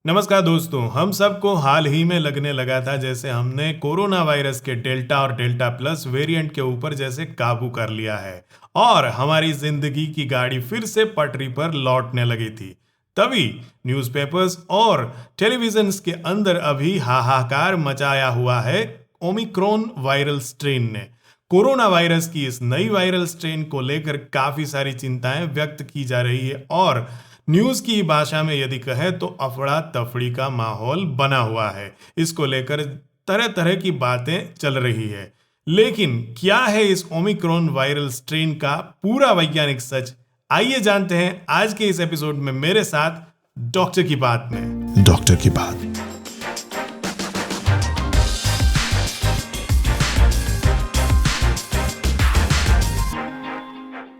नमस्कार दोस्तों, हम सबको हाल ही में लगने लगा था जैसे हमने कोरोना वायरस के डेल्टा और डेल्टा प्लस वेरिएंट के ऊपर जैसे काबू कर लिया है और हमारी जिंदगी की गाड़ी फिर से पटरी पर लौटने लगी थी। तभी न्यूज़पेपर्स और टेलीविजन के अंदर अभी हाहाकार मचाया हुआ है ओमिक्रॉन वायरल स्ट्रेन ने। कोरोना वायरस की इस नई वायरल स्ट्रेन को लेकर काफी सारी चिंताएं व्यक्त की जा रही है और न्यूज की भाषा में यदि कहें तो अफड़ा तफड़ी का माहौल बना हुआ है। इसको लेकर तरह तरह की बातें चल रही है, लेकिन क्या है इस ओमिक्रॉन वायरल स्ट्रेन का पूरा वैज्ञानिक सच? आइए जानते हैं आज के इस एपिसोड में मेरे साथ डॉक्टर की बात में। डॉक्टर की बात।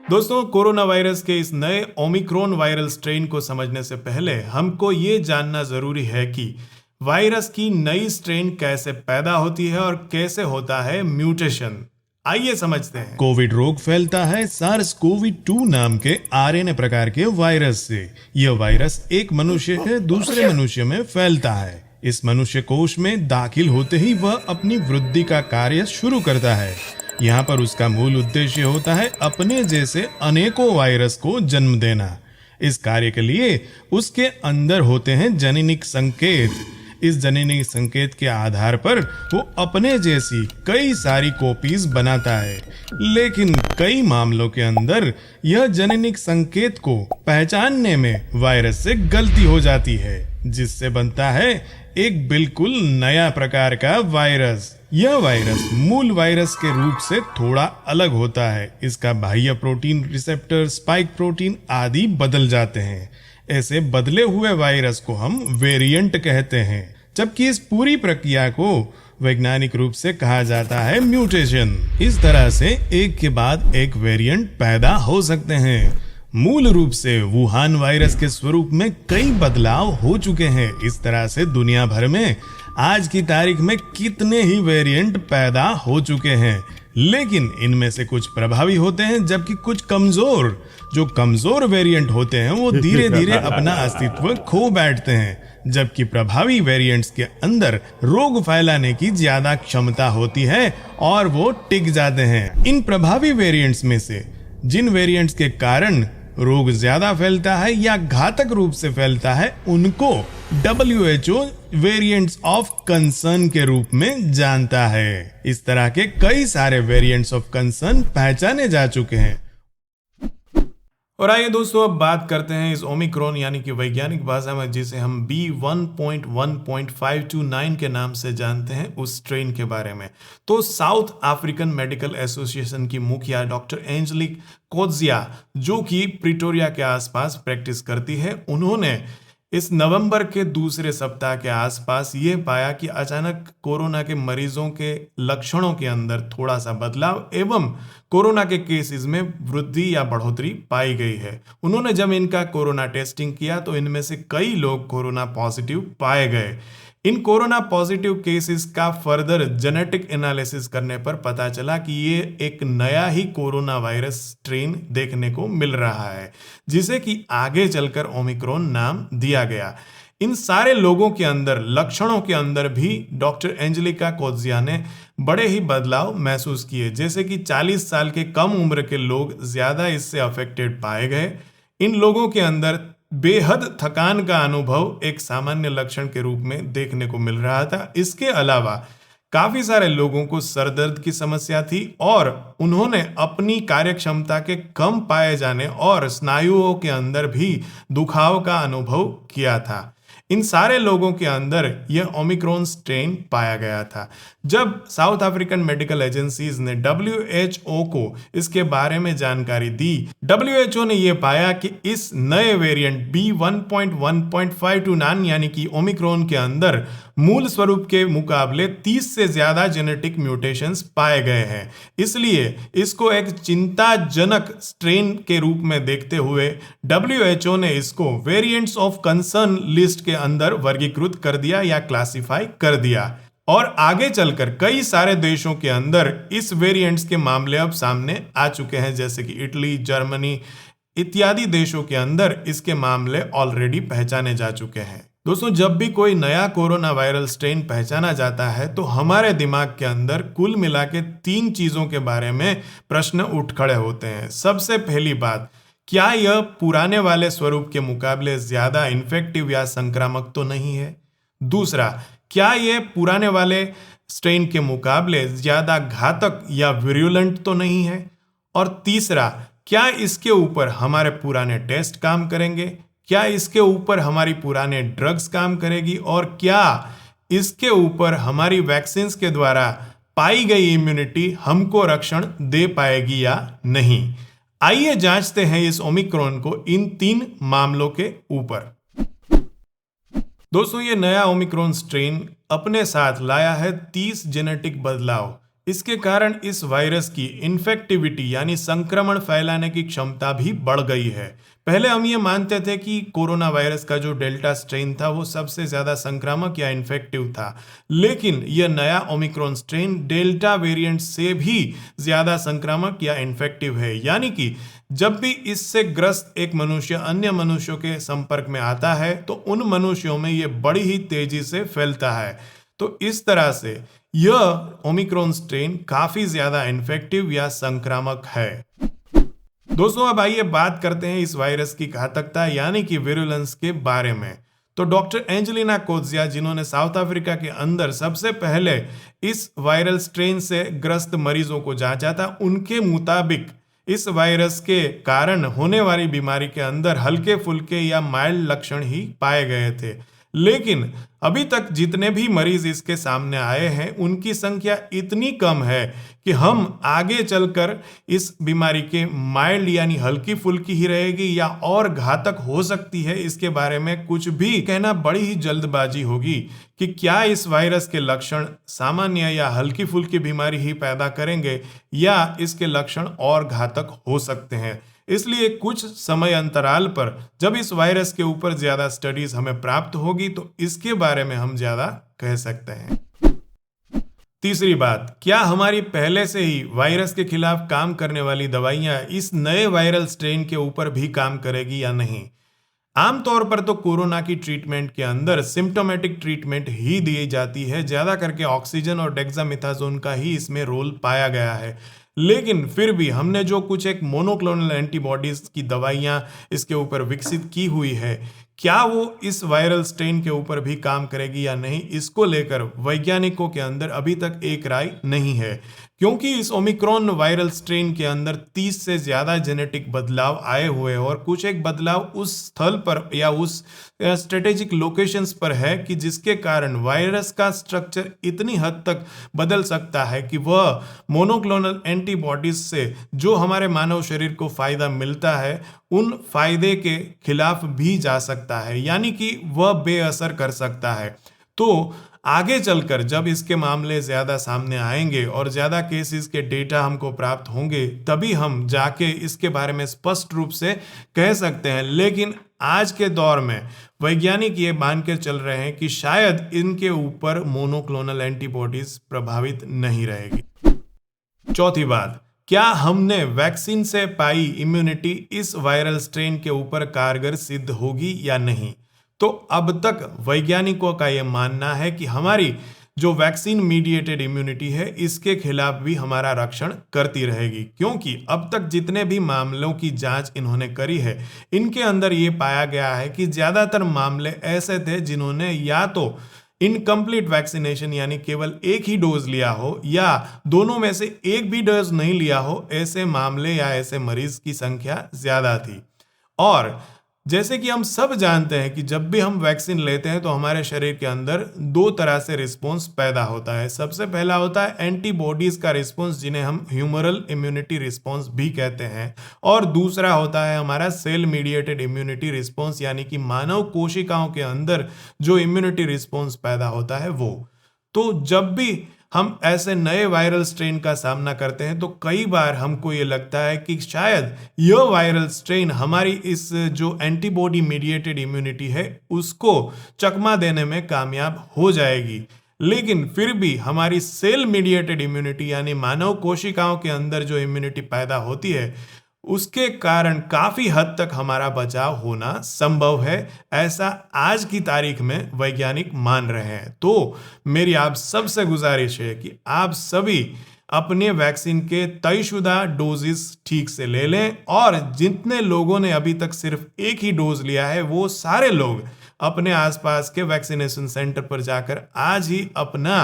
दोस्तों, कोरोना वायरस के इस नए ओमिक्रॉन वायरल स्ट्रेन को समझने से पहले हमको ये जानना जरूरी है कि वायरस की नई स्ट्रेन कैसे पैदा होती है और कैसे होता है म्यूटेशन। आइए समझते हैं। कोविड रोग फैलता है SARS-CoV-2 नाम के आरएनए प्रकार के वायरस से। यह वायरस एक मनुष्य से दूसरे मनुष्य में फैलता है। इस मनुष्य कोश में दाखिल होते ही वह अपनी वृद्धि का कार्य शुरू करता है। यहाँ पर उसका मूल उद्देश्य होता है अपने जैसे अनेकों वायरस को जन्म देना। इस कार्य के लिए उसके अंदर होते हैं जनिनिक संकेत। इस जनिनिक संकेत के आधार पर वो अपने जैसी कई सारी कॉपीज बनाता है, लेकिन कई मामलों के अंदर यह जनिनिक संकेत को पहचानने में वायरस से गलती हो जाती है, जिससे बनता है एक बिल्कुल नया प्रकार का वायरस। यह वायरस मूल वायरस के रूप से थोड़ा अलग होता है। इसका बाह्य प्रोटीन, रिसेप्टर, स्पाइक प्रोटीन आदि बदल जाते हैं। ऐसे बदले हुए वायरस को हम वेरिएंट कहते हैं, जबकि इस पूरी प्रक्रिया को वैज्ञानिक रूप से कहा जाता है म्यूटेशन। इस तरह से एक के बाद एक वेरिएंट पैदा हो सकते हैं। मूल रूप से वुहान वायरस के स्वरूप में कई बदलाव हो चुके हैं। इस तरह से दुनिया भर में आज की तारीख में कितने ही वेरिएंट पैदा हो चुके हैं, लेकिन इनमें से कुछ प्रभावी होते हैं जबकि कुछ कमजोर। जो कमजोर वेरिएंट होते हैं वो धीरे धीरे अपना अस्तित्व खो बैठते हैं, जबकि प्रभावी वेरिएंट्स के अंदर रोग फैलाने की ज्यादा क्षमता होती है और वो टिक जाते हैं। इन प्रभावी वेरिएंट्स में से जिन वेरिएंट्स के कारण रोग ज्यादा फैलता है या घातक रूप से फैलता है, उनको WHO वेरिएंट्स ऑफ कंसर्न के रूप में जानता है। इस तरह के कई सारे वेरिएंट्स ऑफ कंसर्न पहचाने जा चुके हैं। और आइए दोस्तों, अब बात करते हैं इस ओमिक्रॉन यानी कि वैज्ञानिक भाषा में जिसे हम B1.1.529 के नाम से जानते हैं, उस स्ट्रेन के बारे में। तो साउथ अफ्रीकन मेडिकल एसोसिएशन की मुखिया डॉक्टर एंजेलिक कोत्जिया, जो कि प्रिटोरिया के आसपास प्रैक्टिस करती है, उन्होंने इस नवंबर के दूसरे सप्ताह के आसपास ये पाया कि अचानक कोरोना के मरीजों के लक्षणों के अंदर थोड़ा सा बदलाव एवं कोरोना के केसेस में वृद्धि या बढ़ोतरी पाई गई है। उन्होंने जब इनका कोरोना टेस्टिंग किया तो इनमें से कई लोग कोरोना पॉजिटिव पाए गए। इन कोरोना पॉजिटिव केसेस का फर्दर जेनेटिक एनालिसिस करने पर पता चला कि ये एक नया ही कोरोना वायरस स्ट्रेन देखने को मिल रहा है, जिसे कि आगे चलकर ओमिक्रॉन नाम दिया गया। इन सारे लोगों के अंदर लक्षणों के अंदर भी डॉक्टर एंजेलिका कोत्जिया ने बड़े ही बदलाव महसूस किए, जैसे कि 40 साल के कम उम्र के लोग ज्यादा इससे अफेक्टेड पाए गए। इन लोगों के अंदर बेहद थकान का अनुभव एक सामान्य लक्षण के रूप में देखने को मिल रहा था। इसके अलावा काफी सारे लोगों को सर दर्द की समस्या थी और उन्होंने अपनी कार्यक्षमता के कम पाए जाने और स्नायुओं के अंदर भी दुखाव का अनुभव किया था। इन सारे लोगों के अंदर यह ओमिक्रॉन स्ट्रेन पाया गया था। जब साउथ अफ्रीकन मेडिकल एजेंसीज ने WHO को इसके बारे में जानकारी दी, WHO ने यह पाया कि इस नए वेरिएंट B1.1.529 यानी कि ओमिक्रॉन के अंदर मूल स्वरूप के मुकाबले 30 से ज्यादा जेनेटिक म्यूटेशंस पाए गए हैं। इसलिए इसको एक चिंताजनक स्ट्रेन के रूप में देखते हुए WHO ने इसको वेरिएंट्स ऑफ कंसर्न लिस्ट के अंदर वर्गीकृत कर दिया या क्लासिफाई कर दिया। और आगे चलकर कई सारे देशों के अंदर इस वेरिएंट्स के मामले अब सामने आ चुके हैं, जैसे कि इटली, जर्मनी इत्यादि देशों के अंदर इसके मामले ऑलरेडी पहचाने जा चुके हैं। दोस्तों, जब भी कोई नया कोरोना वायरल स्ट्रेन पहचाना जाता है तो हमारे दिमाग के अंदर कुल मिला के 3 चीजों के बारे में प्रश्न उठ खड़े होते हैं। सबसे पहली बात, क्या यह पुराने वाले स्वरूप के मुकाबले ज्यादा इन्फेक्टिव या संक्रामक तो नहीं है? दूसरा, क्या यह पुराने वाले स्ट्रेन के मुकाबले ज्यादा घातक या विरुलेंट तो नहीं है? और तीसरा, क्या इसके ऊपर हमारे पुराने टेस्ट काम करेंगे? क्या इसके ऊपर हमारी पुराने ड्रग्स काम करेगी? और क्या इसके ऊपर हमारी वैक्सीन्स के द्वारा पाई गई इम्यूनिटी हमको रक्षण दे पाएगी या नहीं? आइए जांचते हैं इस ओमिक्रॉन को इन 3 मामलों के ऊपर। दोस्तों, ये नया ओमिक्रॉन स्ट्रेन अपने साथ लाया है 30 जेनेटिक बदलाव। इसके कारण इस वायरस की इन्फेक्टिविटी यानी संक्रमण फैलाने की क्षमता भी बढ़ गई है। पहले हम ये मानते थे कि कोरोना वायरस का जो डेल्टा स्ट्रेन था वो सबसे ज्यादा संक्रामक या इन्फेक्टिव था, लेकिन यह नया ओमिक्रॉन स्ट्रेन डेल्टा वेरिएंट से भी ज्यादा संक्रामक या इन्फेक्टिव है। यानी कि जब भी इससे ग्रस्त एक मनुष्य अन्य मनुष्यों के संपर्क में आता है तो उन मनुष्यों में यह बड़ी ही तेजी से फैलता है। तो इस तरह से यह ओमिक्रॉन स्ट्रेन काफी ज्यादा इन्फेक्टिव या संक्रामक है। दोस्तों, अब आइए बात करते हैं इस वायरस की घातकता यानी कि विरुलेंस के बारे में। तो डॉक्टर एंजेलिना कोत्जिया, जिन्होंने साउथ अफ्रीका के अंदर सबसे पहले इस वायरल स्ट्रेन से ग्रस्त मरीजों को जांचा था, उनके मुताबिक इस वायरस के कारण होने वाली बीमारी के अंदर हल्के फुल्के या माइल्ड लक्षण ही पाए गए थे। लेकिन अभी तक जितने भी मरीज इसके सामने आए हैं उनकी संख्या इतनी कम है कि हम आगे चलकर इस बीमारी के माइल्ड यानी हल्की फुल्की ही रहेगी या और घातक हो सकती है, इसके बारे में कुछ भी कहना बड़ी ही जल्दबाजी होगी कि क्या इस वायरस के लक्षण सामान्य या हल्की फुल्की बीमारी ही पैदा करेंगे या इसके लक्षण और घातक हो सकते हैं। इसलिए कुछ समय अंतराल पर जब इस वायरस के ऊपर ज्यादा स्टडीज हमें प्राप्त होगी तो इसके बारे में हम ज्यादा कह सकते हैं। तीसरी बात, क्या हमारी पहले से ही वायरस के खिलाफ काम करने वाली दवाइयां इस नए वायरल स्ट्रेन के ऊपर भी काम करेगी या नहीं? आमतौर पर तो कोरोना की ट्रीटमेंट के अंदर सिम्टोमेटिक ट्रीटमेंट ही दी जाती है, ज्यादा करके ऑक्सीजन और डेक्सामेथासोन का ही इसमें रोल पाया गया है। लेकिन फिर भी हमने जो कुछ एक मोनोक्लोनल एंटीबॉडीज की दवाइयां इसके ऊपर विकसित की हुई है, क्या वो इस वायरल स्ट्रेन के ऊपर भी काम करेगी या नहीं, इसको लेकर वैज्ञानिकों के अंदर अभी तक एक राय नहीं है, क्योंकि इस ओमिक्रॉन वायरल स्ट्रेन के अंदर 30 से ज्यादा जेनेटिक बदलाव आए हुए हैं और कुछ एक बदलाव उस स्थल पर या उस स्ट्रेटेजिक लोकेशंस पर है कि जिसके कारण वायरस का स्ट्रक्चर इतनी हद तक बदल सकता है कि वह मोनोक्लोनल एंटीबॉडीज से जो हमारे मानव शरीर को फायदा मिलता है उन फायदे के खिलाफ भी जा सकता है, यानी कि वह बेअसर कर सकता है। तो आगे चलकर जब इसके मामले ज्यादा सामने आएंगे और ज्यादा केसेस के डेटा हमको प्राप्त होंगे तभी हम जाके इसके बारे में स्पष्ट रूप से कह सकते हैं। लेकिन आज के दौर में वैज्ञानिक ये मान के चल रहे हैं कि शायद इनके ऊपर मोनोक्लोनल एंटीबॉडीज प्रभावित नहीं रहेगी। चौथी बात, क्या हमने वैक्सीन से पाई इम्यूनिटी इस वायरल स्ट्रेन के ऊपर कारगर सिद्ध होगी या नहीं? तो अब तक वैज्ञानिकों का यह मानना है कि हमारी जो वैक्सीन मीडिएटेड इम्यूनिटी है इसके खिलाफ भी हमारा रक्षण करती रहेगी, क्योंकि अब तक जितने भी मामलों की जांच इन्होंने करी है इनके अंदर ये पाया गया है कि ज्यादातर मामले ऐसे थे जिन्होंने या तो इनकम्प्लीट वैक्सीनेशन यानी केवल एक ही डोज लिया हो या दोनों में से एक भी डोज नहीं लिया हो, ऐसे मामले या ऐसे मरीज की संख्या ज्यादा थी। और जैसे कि हम सब जानते हैं कि जब भी हम वैक्सीन लेते हैं तो हमारे शरीर के अंदर 2 तरह से रिस्पॉन्स पैदा होता है। सबसे पहला होता है एंटीबॉडीज का रिस्पॉन्स, जिन्हें हम ह्यूमरल इम्यूनिटी रिस्पॉन्स भी कहते हैं, और दूसरा होता है हमारा सेल मीडिएटेड इम्यूनिटी रिस्पॉन्स, यानी कि मानव कोशिकाओं के अंदर जो इम्यूनिटी रिस्पॉन्स पैदा होता है वो। तो जब भी हम ऐसे नए वायरल स्ट्रेन का सामना करते हैं तो कई बार हमको ये लगता है कि शायद यह वायरल स्ट्रेन हमारी इस जो एंटीबॉडी मीडिएटेड इम्यूनिटी है उसको चकमा देने में कामयाब हो जाएगी। लेकिन फिर भी हमारी सेल मीडिएटेड इम्यूनिटी यानी मानव कोशिकाओं के अंदर जो इम्यूनिटी पैदा होती है उसके कारण काफी हद तक हमारा बचाव होना संभव है, ऐसा आज की तारीख में वैज्ञानिक मान रहे हैं। तो मेरी आप सबसे गुजारिश है कि आप सभी अपने वैक्सीन के तयशुदा डोजेस ठीक से ले लें, और जितने लोगों ने अभी तक सिर्फ एक ही डोज लिया है वो सारे लोग अपने आसपास के वैक्सीनेशन सेंटर पर जाकर आज ही अपना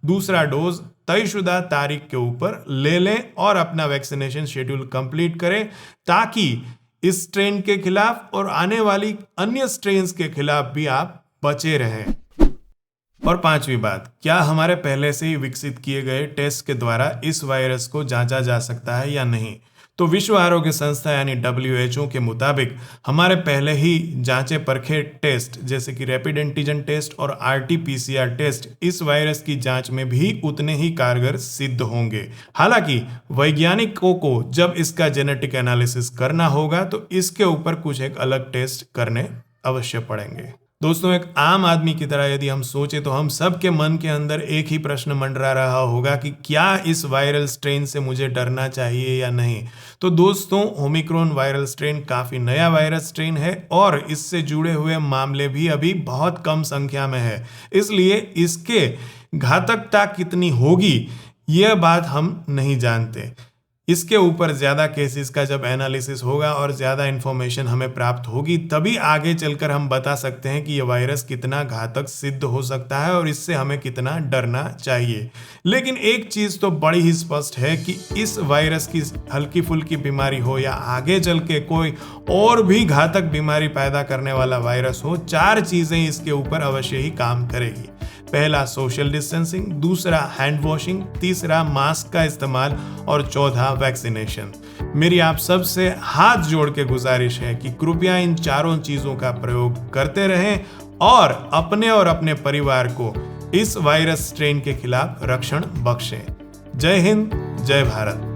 दूसरा डोज तयशुदा तारीख के ऊपर ले लें और अपना वैक्सीनेशन शेड्यूल कंप्लीट करें, ताकि इस स्ट्रेन के खिलाफ और आने वाली अन्य स्ट्रेन्स के खिलाफ भी आप बचे रहें। और पांचवी बात, क्या हमारे पहले से ही विकसित किए गए टेस्ट के द्वारा इस वायरस को जांचा जा सकता है या नहीं? तो विश्व आरोग्य संस्था यानी WHO के मुताबिक हमारे पहले ही जांचे परखे टेस्ट जैसे कि रैपिड एंटीजन टेस्ट और RT-PCR टेस्ट इस वायरस की जांच में भी उतने ही कारगर सिद्ध होंगे। हालांकि वैज्ञानिकों को जब इसका जेनेटिक एनालिसिस करना होगा तो इसके ऊपर कुछ एक अलग टेस्ट करने अवश्य पड़ेंगे। दोस्तों, एक आम आदमी की तरह यदि हम सोचें तो हम सब के मन के अंदर एक ही प्रश्न मंडरा रहा होगा कि क्या इस वायरल स्ट्रेन से मुझे डरना चाहिए या नहीं। तो दोस्तों, ओमिक्रॉन वायरल स्ट्रेन काफ़ी नया वायरस स्ट्रेन है और इससे जुड़े हुए मामले भी अभी बहुत कम संख्या में है, इसलिए इसके घातकता कितनी होगी यह बात हम नहीं जानते। इसके ऊपर ज़्यादा केसेस का जब एनालिसिस होगा और ज़्यादा इन्फॉर्मेशन हमें प्राप्त होगी तभी आगे चलकर हम बता सकते हैं कि यह वायरस कितना घातक सिद्ध हो सकता है और इससे हमें कितना डरना चाहिए। लेकिन एक चीज़ तो बड़ी ही स्पष्ट है कि इस वायरस की हल्की फुल्की बीमारी हो या आगे चल के कोई और भी घातक बीमारी पैदा करने वाला वायरस हो, 4 चीज़ें इसके ऊपर अवश्य ही काम करेगी। पहला सोशल डिस्टेंसिंग, दूसरा हैंड वॉशिंग, तीसरा मास्क का इस्तेमाल और चौथा वैक्सीनेशन। मेरी आप सबसे हाथ जोड़ के गुजारिश है कि कृपया इन चारों चीजों का प्रयोग करते रहें और अपने परिवार को इस वायरस स्ट्रेन के खिलाफ रक्षण बख्शें। जय हिंद, जय भारत।